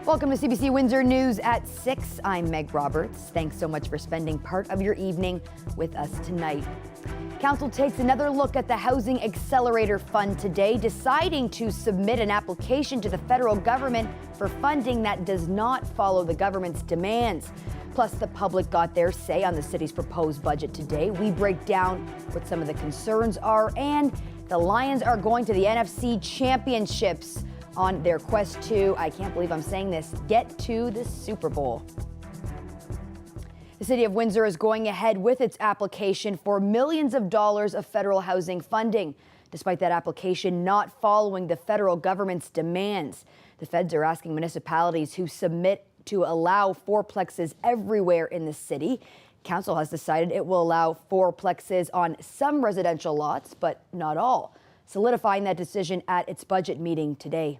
Welcome to CBC Windsor News at 6. I'm Meg Roberts. Thanks so much for spending part of your evening with us tonight. Council takes another look at the Housing Accelerator Fund today, deciding to submit an application to the federal government for funding that does not follow the government's demands. Plus, the public got their say on the city's proposed budget today. We break down what some of the concerns are, and the Lions are going to the NFC Championships on their quest to, I can't believe I'm saying this, get to the Super Bowl. The City of Windsor is going ahead with its application for millions of dollars of federal housing funding, despite that application not following the federal government's demands. The feds are asking municipalities who submit to allow fourplexes everywhere in the city. Council has decided it will allow fourplexes on some residential lots, but not all, solidifying that decision at its budget meeting today.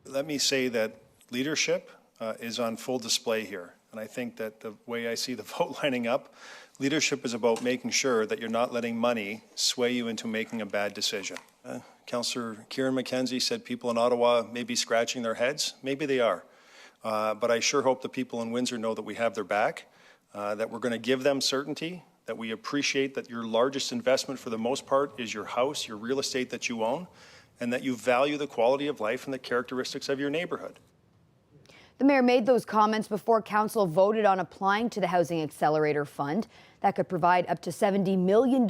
Let me say that leadership is on full display here. And I think that the way I see the vote lining up, leadership is about making sure that you're not letting money sway you into making a bad decision. Councillor Kieran McKenzie said people in Ottawa may be scratching their heads. Maybe they are. But I sure hope the people in Windsor know that we have their back, that we're going to give them certainty, that we appreciate that your largest investment for the most part is your house, your real estate that you own, and that you value the quality of life and the characteristics of your neighborhood. The mayor made those comments before council voted on applying to the Housing Accelerator Fund that could provide up to $70 million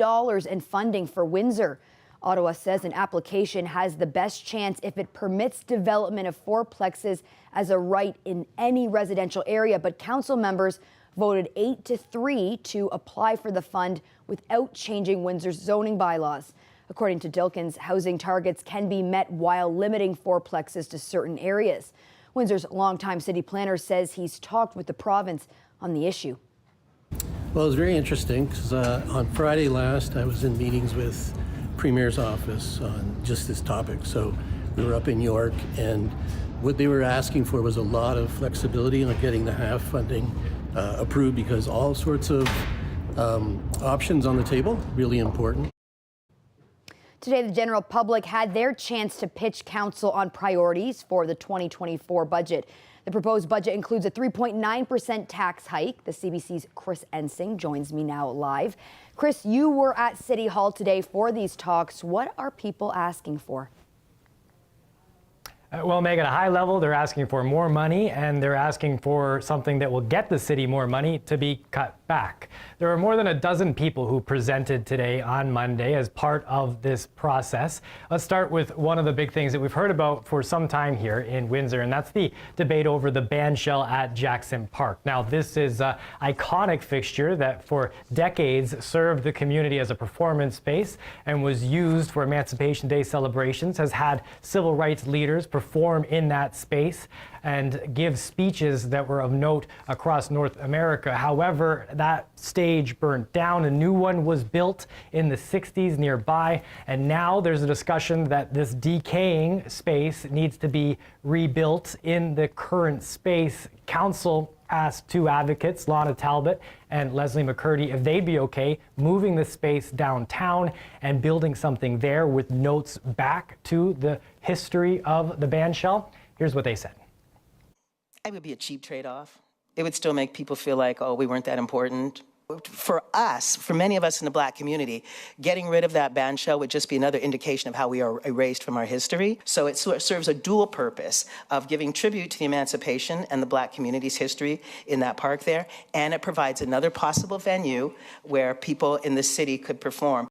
in funding for Windsor. Ottawa says an application has the best chance if it permits development of fourplexes as a right in any residential area, but council members voted 8-3 to apply for the fund without changing Windsor's zoning bylaws. According to Dilkins, housing targets can be met while limiting fourplexes to certain areas. Windsor's longtime city planner says he's talked with the province on the issue. Well, it was very interesting because on Friday last, I was in meetings with Premier's office on just this topic. So we were up in York, and what they were asking for was a lot of flexibility on getting the HAF funding approved, because all sorts of options on the table, really important. Today, the general public had their chance to pitch council on priorities for the 2024 budget. The proposed budget includes a 3.9% tax hike. The CBC's Chris Ensing joins me now live. Chris, you were at City Hall today for these talks. What are people asking for? Well, Meg, at a high level, they're asking for more money, and they're asking for something that will get the city more money to be cut back. There are more than a dozen people who presented today on Monday as part of this process. Let's start with one of the big things that we've heard about for some time here in Windsor, and that's the debate over the bandshell at Jackson Park. Now, this is an iconic fixture that for decades served the community as a performance space and was used for Emancipation Day celebrations, has had civil rights leaders perform in that space and give speeches that were of note across North America. However, that stage burnt down. A new one was built in the 60s nearby, and now there's a discussion that this decaying space needs to be rebuilt in the current space. Council asked two advocates, Lana Talbot and Leslie McCurdy, if they'd be okay moving the space downtown and building something there with notes back to the history of the bandshell. Here's what they said. It would be a cheap trade-off. It would still make people feel like, oh, we weren't that important. For us, for many of us in the Black community, getting rid of that bandshell would just be another indication of how we are erased from our history. So it serves a dual purpose of giving tribute to the emancipation and the Black community's history in that park there, and it provides another possible venue where people in the city could perform.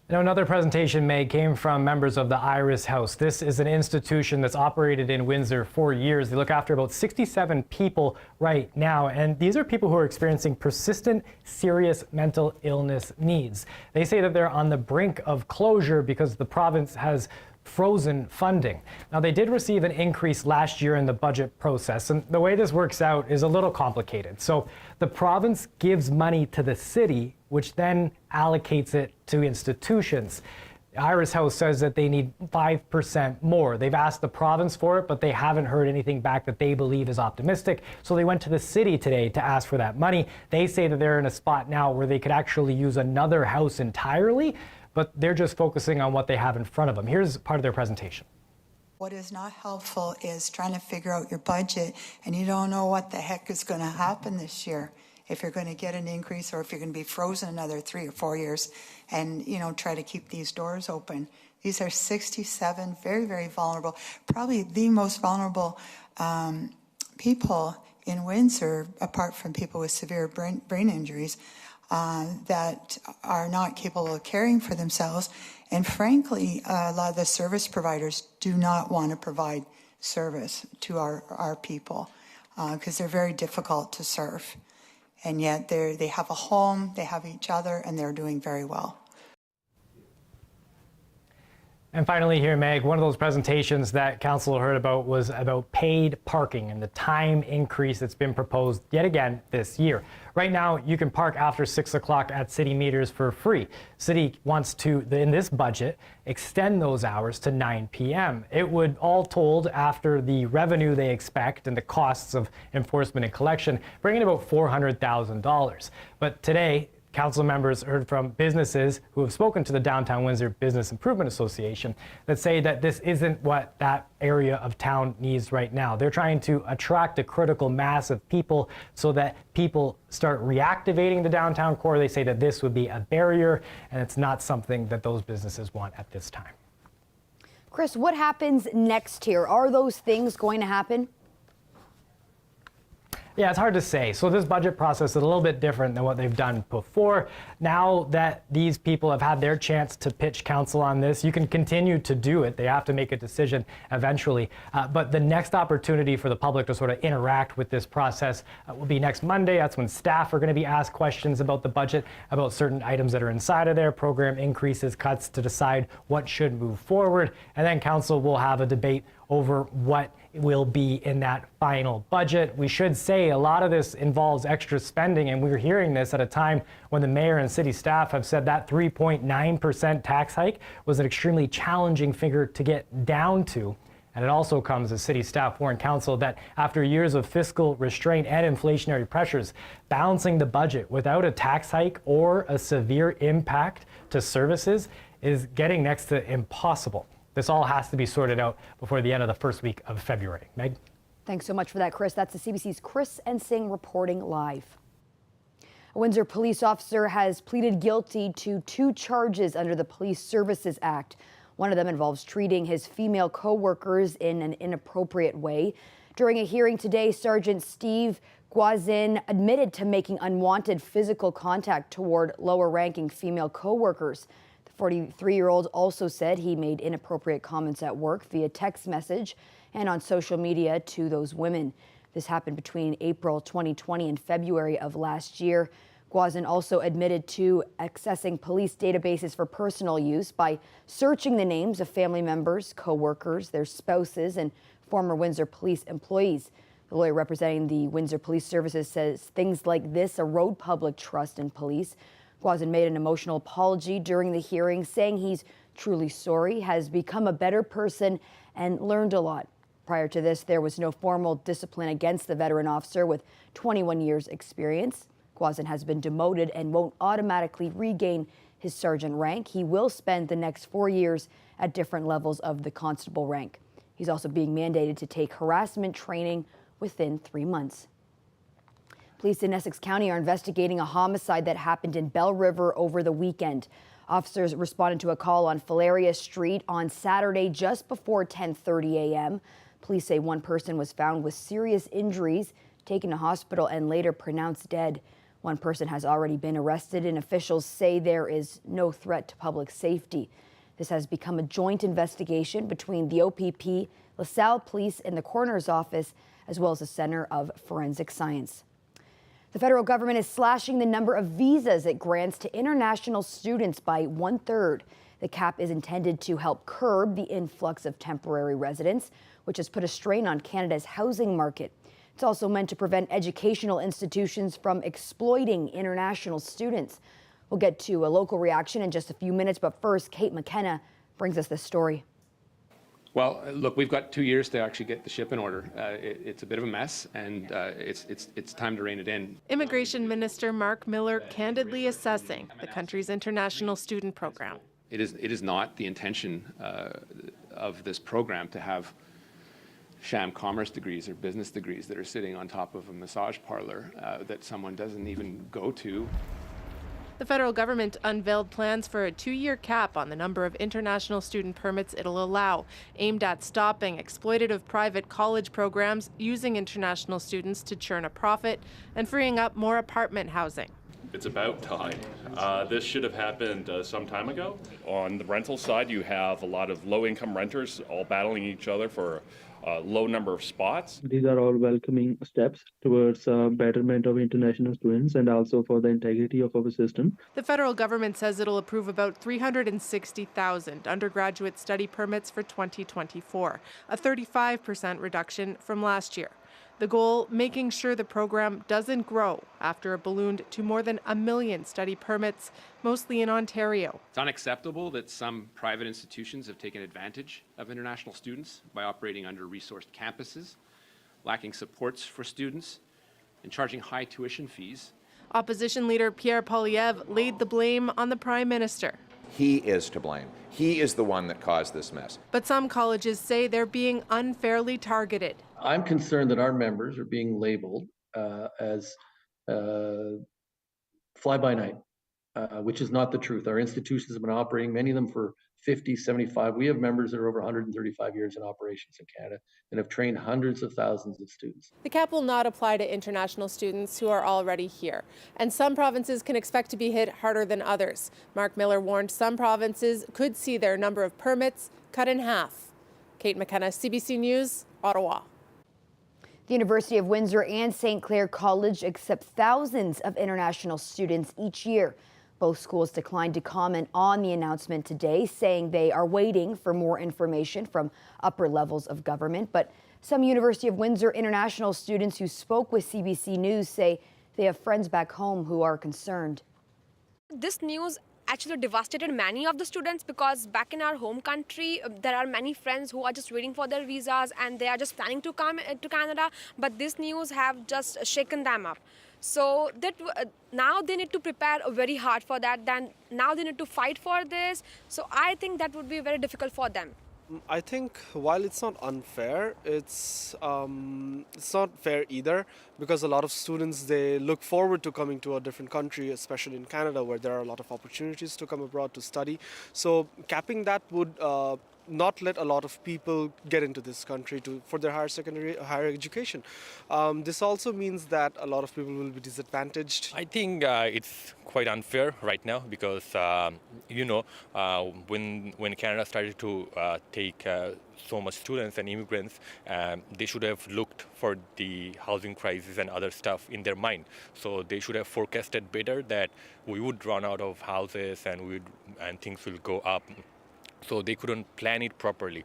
Now, another presentation made came from members of the Iris House. This is an institution that's operated in Windsor for years. They look after about 67 people right now, and these are people who are experiencing persistent, serious mental illness needs. They say that they're on the brink of closure because the province has frozen funding. Now, they did receive an increase last year in the budget process, and the way this works out is a little complicated. So the province gives money to the city, which then allocates it to institutions. Iris House says that they need 5% more. They've asked the province for it, but they haven't heard anything back that they believe is optimistic. So they went to the city today to ask for that money. They say that they're in a spot now where they could actually use another house entirely, but they're just focusing on what they have in front of them. Here's part of their presentation. What is not helpful is trying to figure out your budget and you don't know what the heck is going to happen this year. If you're going to get an increase or if you're going to be frozen another 3 or 4 years and, try to keep these doors open. These are 67 very, very vulnerable, probably the most vulnerable people in Windsor, apart from people with severe brain injuries, that are not capable of caring for themselves. And frankly, a lot of the service providers do not want to provide service to our people because they're very difficult to serve. And yet they have a home, they have each other, and they're doing very well. And finally here, Meg, one of those presentations that Council heard about was about paid parking and the time increase that's been proposed yet again this year. Right now, you can park after 6 o'clock at city meters for free. City wants to, in this budget, extend those hours to 9 p.m. It would, all told, after the revenue they expect and the costs of enforcement and collection, bring in about $400,000. But today, Council members heard from businesses who have spoken to the Downtown Windsor Business Improvement Association that say that this isn't what that area of town needs right now. They're trying to attract a critical mass of people so that people start reactivating the downtown core. They say that this would be a barrier, and it's not something that those businesses want at this time. Chris, what happens next here? Are those things going to happen? Yeah, it's hard to say. So this budget process is a little bit different than what they've done before. Now that these people have had their chance to pitch council on this, you can continue to do it. They have to make a decision eventually. But the next opportunity for the public to sort of interact with this process will be next Monday. That's when staff are going to be asked questions about the budget, about certain items that are inside of there, program increases, cuts, to decide what should move forward. And then council will have a debate over what will be in that final budget. We should say a lot of this involves extra spending, and we're hearing this at a time when the mayor and city staff have said that 3.9% tax hike was an extremely challenging figure to get down to. And it also comes as city staff warn council that after years of fiscal restraint and inflationary pressures, balancing the budget without a tax hike or a severe impact to services is getting next to impossible. This all has to be sorted out before the end of the first week of February. Meg? Thanks so much for that, Chris. That's the CBC's Chris Ensing reporting live. A Windsor police officer has pleaded guilty to 2 charges under the Police Services Act. One of them involves treating his female co-workers in an inappropriate way. During a hearing today, Sergeant Steve Guazin admitted to making unwanted physical contact toward lower-ranking female co-workers. 43-year-old also said he made inappropriate comments at work via text message and on social media to those women. This happened between April 2020 and February of last year. Guazin also admitted to accessing police databases for personal use by searching the names of family members, co-workers, their spouses, and former Windsor police employees. The lawyer representing the Windsor Police Services says things like this erode public trust in police. Guazin made an emotional apology during the hearing, saying he's truly sorry, has become a better person, and learned a lot. Prior to this, there was no formal discipline against the veteran officer with 21 years experience. Guazin has been demoted and won't automatically regain his sergeant rank. He will spend the next 4 years at different levels of the constable rank. He's also being mandated to take harassment training within 3 months. Police in Essex County are investigating a homicide that happened in Bell River over the weekend. Officers responded to a call on Filaria Street on Saturday just before 10:30 a.m. Police say one person was found with serious injuries, taken to hospital, and later pronounced dead. One person has already been arrested, and officials say there is no threat to public safety. This has become a joint investigation between the OPP, LaSalle Police, and the coroner's office, as well as the Center of Forensic Science. The federal government is slashing the number of visas it grants to international students by 1/3. The cap is intended to help curb the influx of temporary residents, which has put a strain on Canada's housing market. It's also meant to prevent educational institutions from exploiting international students. We'll get to a local reaction in just a few minutes, but first, Kate McKenna brings us this story. Well, look, we've got 2 years to actually get the ship in order. It's a bit of a mess, and it's time to rein it in. Immigration Minister Mark Miller candidly assessing the country's international student program. It is not the intention of this program to have sham commerce degrees or business degrees that are sitting on top of a massage parlor that someone doesn't even go to. The federal government unveiled plans for a 2-year cap on the number of international student permits it'll allow, aimed at stopping exploitative private college programs using international students to churn a profit and freeing up more apartment housing. It's about time. This should have happened some time ago. On the rental side, you have a lot of low-income renters all battling each other for a low number of spots. These are all welcoming steps towards betterment of international students and also for the integrity of our system. The federal government says it'll approve about 360,000 undergraduate study permits for 2024, a 35% reduction from last year. The goal, making sure the program doesn't grow after it ballooned to more than 1 million study permits, mostly in Ontario. It's unacceptable that some private institutions have taken advantage of international students by operating under-resourced campuses, lacking supports for students, and charging high tuition fees. Opposition leader Pierre Poilievre laid the blame on the Prime Minister. He is to blame. He is the one that caused this mess. But some colleges say they're being unfairly targeted. I'm concerned that our members are being labeled as fly-by-night, which is not the truth. Our institutions have been operating, many of them for 50, 75. We have members that are over 135 years in operations in Canada and have trained hundreds of thousands of students. The cap will not apply to international students who are already here, and some provinces can expect to be hit harder than others. Mark Miller warned some provinces could see their number of permits cut in half. Kate McKenna, CBC News, Ottawa. The University of Windsor and St. Clair College accept thousands of international students each year. Both schools declined to comment on the announcement today, saying they are waiting for more information from upper levels of government. But some University of Windsor international students who spoke with CBC News say they have friends back home who are concerned. This news actually devastated many of the students because back in our home country, there are many friends who are just waiting for their visas and they are just planning to come to Canada. But this news have just shaken them up. So that now they need to prepare very hard for that. Then now they need to fight for this. So I think that would be very difficult for them. I think while it's not unfair, it's not fair either, because a lot of students, they look forward to coming to a different country, especially in Canada, where there are a lot of opportunities to come abroad to study. So capping that would not let a lot of people get into this country for their higher education. This also means that a lot of people will be disadvantaged. I think it's quite unfair right now because, when Canada started to take so much students and immigrants, they should have looked for the housing crisis and other stuff in their mind. So they should have forecasted better that we would run out of houses and things will go up. So they couldn't plan it properly.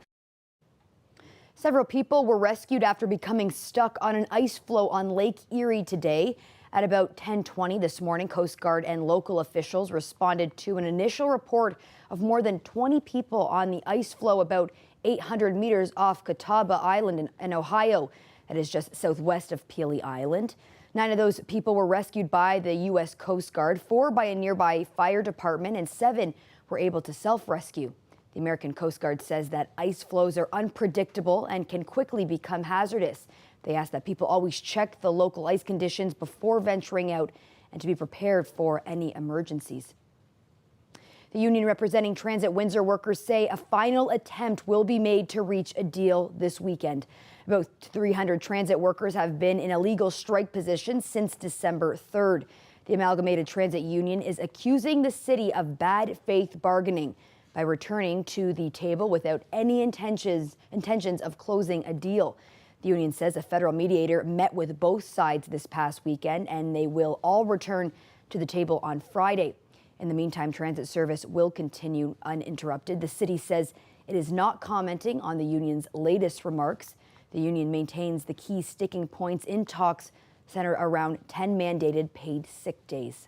Several people were rescued after becoming stuck on an ice floe on Lake Erie today. At about 10:20 this morning, Coast Guard and local officials responded to an initial report of more than 20 people on the ice floe about 800 meters off Catawba Island in Ohio. That is just southwest of Pelee Island. 9 of those people were rescued by the U.S. Coast Guard, 4 by a nearby fire department, and 7 were able to self-rescue. The American Coast Guard says that ice floes are unpredictable and can quickly become hazardous. They ask that people always check the local ice conditions before venturing out and to be prepared for any emergencies. The union representing Transit Windsor workers say a final attempt will be made to reach a deal this weekend. About 300 transit workers have been in a legal strike position since December 3rd. The Amalgamated Transit Union is accusing the city of bad faith bargaining by returning to the table without any intentions of closing a deal. The union says a federal mediator met with both sides this past weekend, and they will all return to the table on Friday. In the meantime, transit service will continue uninterrupted. The city says it is not commenting on the union's latest remarks. The union maintains the key sticking points in talks center around 10 mandated paid sick days.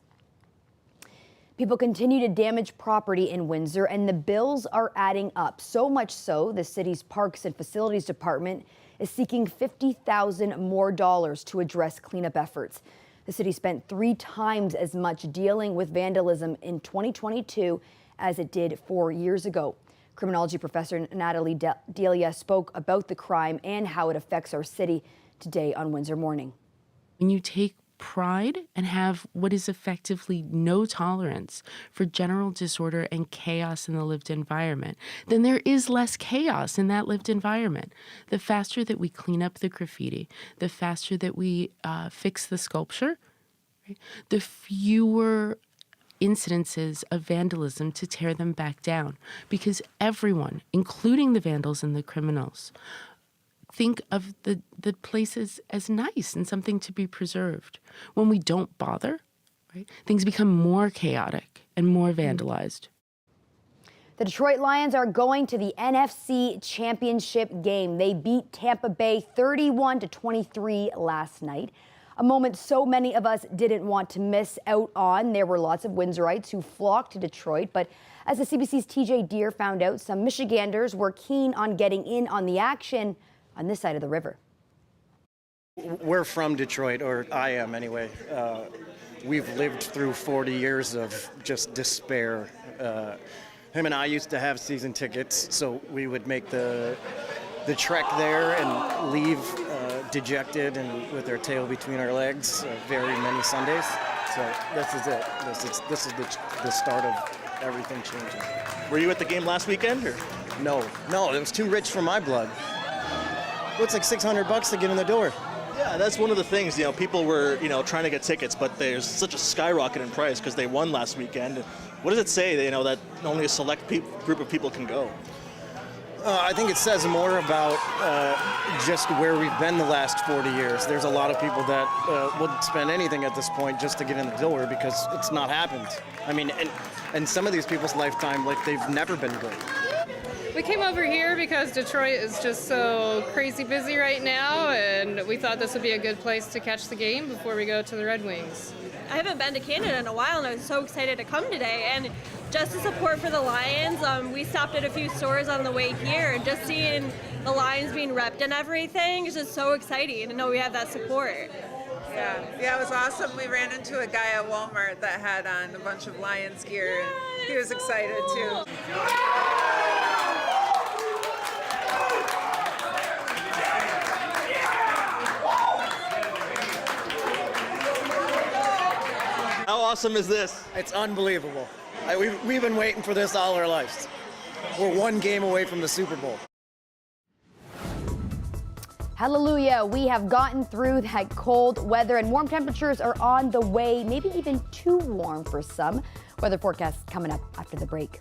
People continue to damage property in Windsor, and the bills are adding up. So much so, the city's Parks and Facilities Department is seeking $50,000 more to address cleanup efforts. The city spent 3 times as much dealing with vandalism in 2022 as it did 4 years ago. Criminology professor Natalie Delia spoke about the crime and how it affects our city today on Windsor Morning. When you take pride and have what is effectively no tolerance for general disorder and chaos in the lived environment, then there is less chaos in that lived environment. The faster that we clean up the graffiti, the faster that we fix the sculpture, right, the fewer incidences of vandalism to tear them back down. Because everyone, including the vandals and the criminals, think of the places as nice and something to be preserved. When we don't bother, right, things become more chaotic and more vandalized. The Detroit Lions are going to the NFC Championship game. They beat Tampa Bay 31-23 last night. A moment so many of us didn't want to miss out on. There were lots of Windsorites who flocked to Detroit, but as the CBC's TJ Deere found out, some Michiganders were keen on getting in on the action on this side of the river. We're from Detroit, or I am anyway. We've lived through 40 years of just despair. Him and I used to have season tickets, so we would make the trek there and leave dejected and with our tail between our legs very many Sundays. So this is it. This is the start of everything changing. Were you at the game last weekend? Or? No, it was too rich for my blood. It's like $600 to get in the door. Yeah, that's one of the things, people were, trying to get tickets, but there's such a skyrocket in price because they won last weekend. What does it say, that only a select group of people can go? I think it says more about just where we've been the last 40 years. There's a lot of people that would spend anything at this point just to get in the door because it's not happened. I mean, and some of these people's lifetime, they've never been good. We came over here because Detroit is just so crazy busy right now, and we thought this would be a good place to catch the game before we go to the Red Wings. I haven't been to Canada in a while, and I was so excited to come today. And just the support for the Lions, we stopped at a few stores on the way here, and just seeing the Lions being repped and everything is just so exciting to know we have that support. Yeah, it was awesome. We ran into a guy at Walmart that had on a bunch of Lions gear, and he was excited too. How awesome is this? It's unbelievable. We've been waiting for this all our lives. We're one game away from the Super Bowl. Hallelujah, we have gotten through that cold weather and warm temperatures are on the way, maybe even too warm for some. Weather forecasts coming up after the break.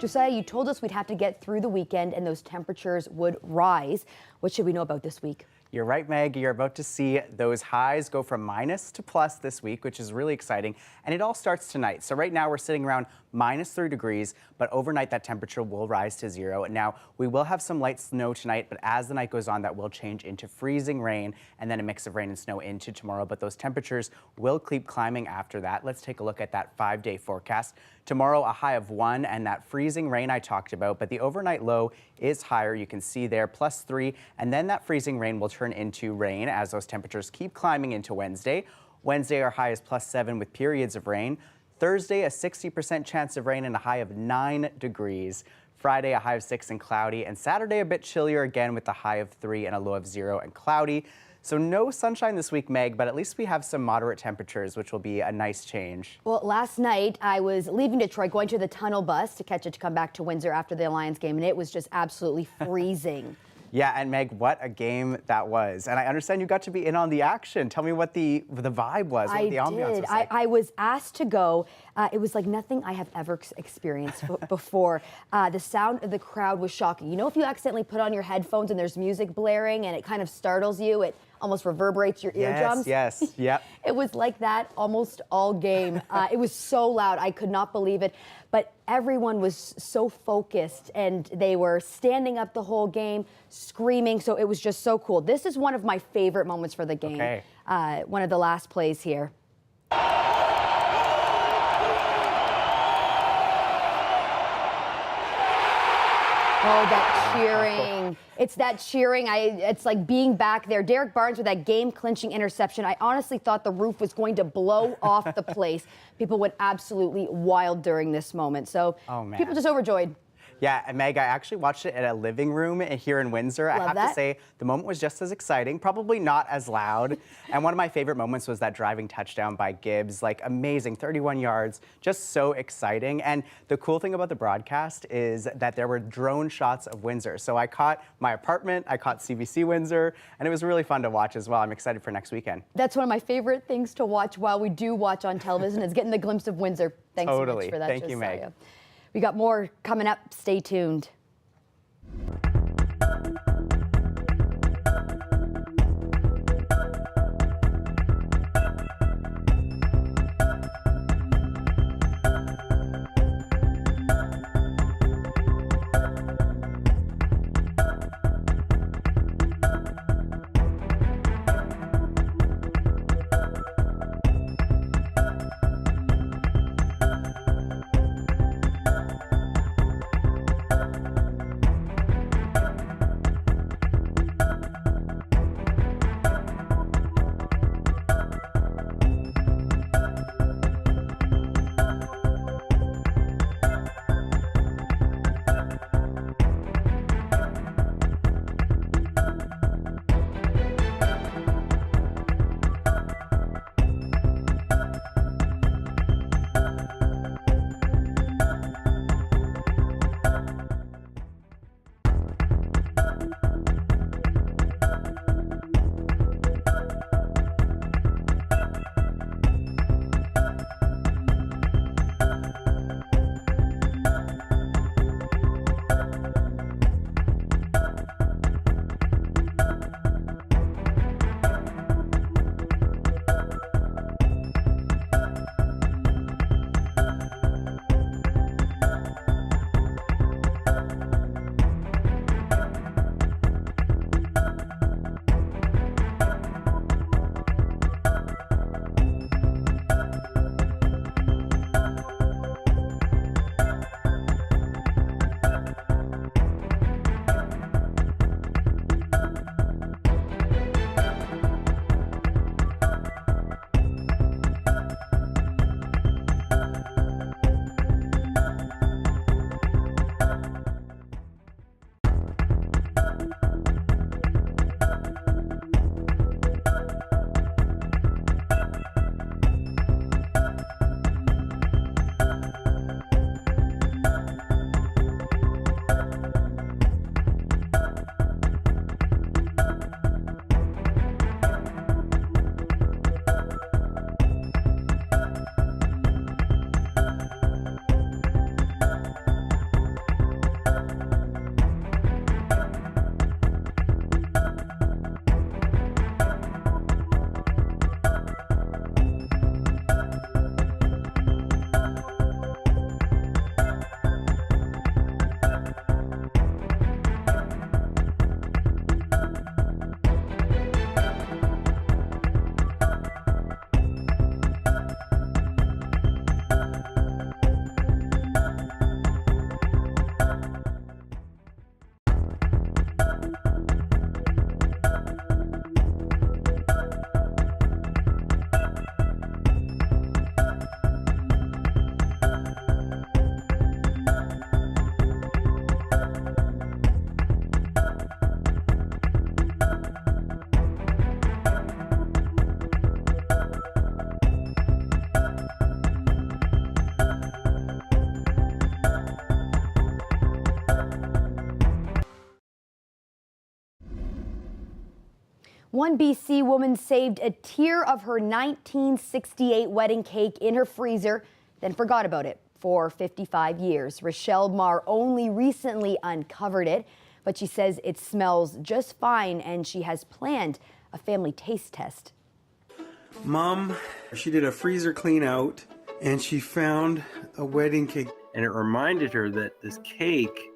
Josiah, you told us we'd have to get through the weekend and those temperatures would rise. What should we know about this week? You're right, Meg. You're about to see those highs go from minus to plus this week, which is really exciting. And it all starts tonight. So right now we're sitting around -3 degrees, but overnight that temperature will rise to 0. Now, we will have some light snow tonight, but as the night goes on, that will change into freezing rain and then a mix of rain and snow into tomorrow. But those temperatures will keep climbing after that. Let's take a look at that 5-day forecast. Tomorrow, a high of 1 and that freezing rain I talked about, but the overnight low is higher. You can see there, +3, and then that freezing rain will turn into rain as those temperatures keep climbing into Wednesday. Wednesday, our high is +7 with periods of rain. Thursday, a 60% chance of rain and a high of 9 degrees. Friday, a high of 6 and cloudy. And Saturday, a bit chillier again with a high of 3 and a low of 0 and cloudy. So no sunshine this week, Meg, but at least we have some moderate temperatures, which will be a nice change. Well, last night I was leaving Detroit, going to the tunnel bus to catch it to come back to Windsor after the Lions game, and it was just absolutely freezing. Yeah, and Meg, what a game that was. And I understand you got to be in on the action. Tell me what the vibe was, what the ambiance was like. I was asked to go. It was like nothing I have ever experienced before. The sound of the crowd was shocking. You know, if you accidentally put on your headphones and there's music blaring and it kind of startles you, it almost reverberates your eardrums. Yes, yep. It was like that almost all game. It was so loud. I could not believe it. But everyone was so focused and they were standing up the whole game, screaming. So it was just so cool. This is one of my favorite moments for the game. Okay. One of the last plays here. Oh, that cheering. It's that cheering. It's like being back there. Derek Barnes with that game-clinching interception. I honestly thought the roof was going to blow off the place. People went absolutely wild during this moment. So people just overjoyed. Yeah, and Meg, I actually watched it at a living room here in Windsor. I have to say, the moment was just as exciting, probably not as loud. And one of my favorite moments was that driving touchdown by Gibbs, like amazing, 31 yards, just so exciting. And the cool thing about the broadcast is that there were drone shots of Windsor. So I caught my apartment, I caught CBC Windsor, and it was really fun to watch as well. I'm excited for next weekend. That's one of my favorite things to watch while we do watch on television is getting the glimpse of Windsor. Thanks so much for that, Thank you, Josiah. Meg. We got more coming up. Stay tuned. One BC woman saved a tier of her 1968 wedding cake in her freezer, then forgot about it for 55 years. Rochelle Marr only recently uncovered it, but she says it smells just fine and she has planned a family taste test. Mom, she did a freezer clean out and she found a wedding cake. And it reminded her that this cake,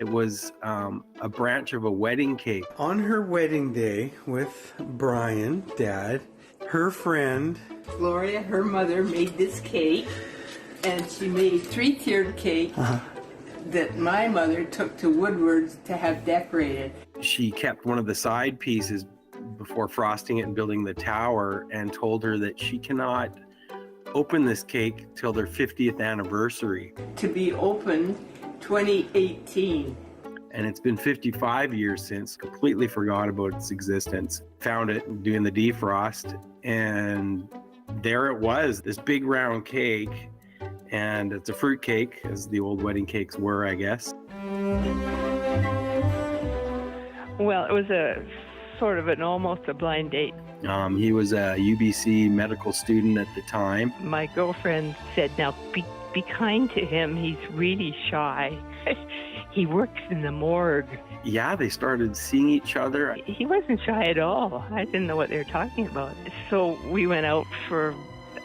it was a branch of a wedding cake. On her wedding day with Brian, Dad, her friend, Gloria, her mother, made this cake, and she made 3-tiered cake that my mother took to Woodward's to have decorated. She kept one of the side pieces before frosting it and building the tower and told her that she cannot open this cake till their 50th anniversary. To be opened 2018. And it's been 55 years since. Completely forgot about its existence. Found it doing the defrost, and there it was, this big round cake. And it's a fruit cake, as the old wedding cakes were, I guess. Well, it was a sort of almost a blind date. He was a UBC medical student at the time. My girlfriend said, now be kind to him. He's really shy. He works in the morgue. Yeah, they started seeing each other. He wasn't shy at all. I didn't know what they were talking about. So we went out for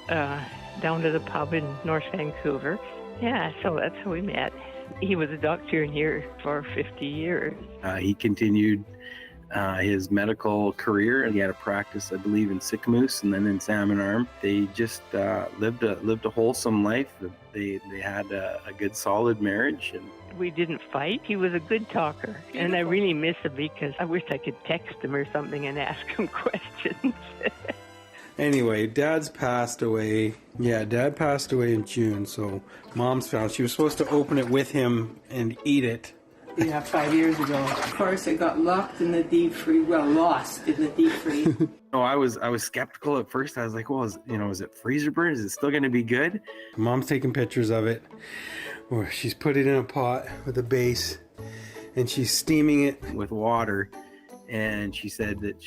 down to the pub in North Vancouver. Yeah, so that's how we met. He was a doctor in here for 50 years. He continued his medical career, and he had a practice, I believe, in Sicamous and then in Salmon Arm. They just lived a wholesome life. They had a good, solid marriage. And we didn't fight. He was a good talker. Beautiful. And I really miss him because I wish I could text him or something and ask him questions. Anyway, Dad's passed away. Yeah, Dad passed away in June, so Mom's found. She was supposed to open it with him and eat it. Yeah, 5 years ago. Of course, it got locked in the deep freeze. Well, lost in the deep freeze. No, I was skeptical at first. I was like, well, is it freezer burn? Is it still going to be good? Mom's taking pictures of it. Or she's put it in a pot with a base, and she's steaming it with water. And she said that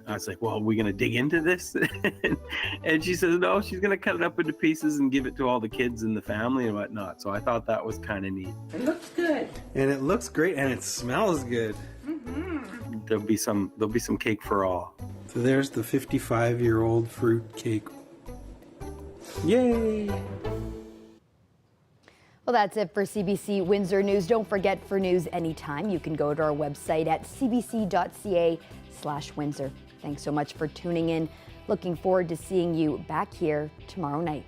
I was like, well, are we going to dig into this? And she says, no, she's going to cut it up into pieces and give it to all the kids in the family and whatnot. So I thought that was kind of neat. It looks good. And it looks great, and it smells good. Mm-hmm. There'll be some cake for all. So there's the 55-year-old fruit cake. Yay! Well, that's it for CBC Windsor News. Don't forget, for news anytime, you can go to our website at cbc.ca/Windsor. Thanks so much for tuning in. Looking forward to seeing you back here tomorrow night.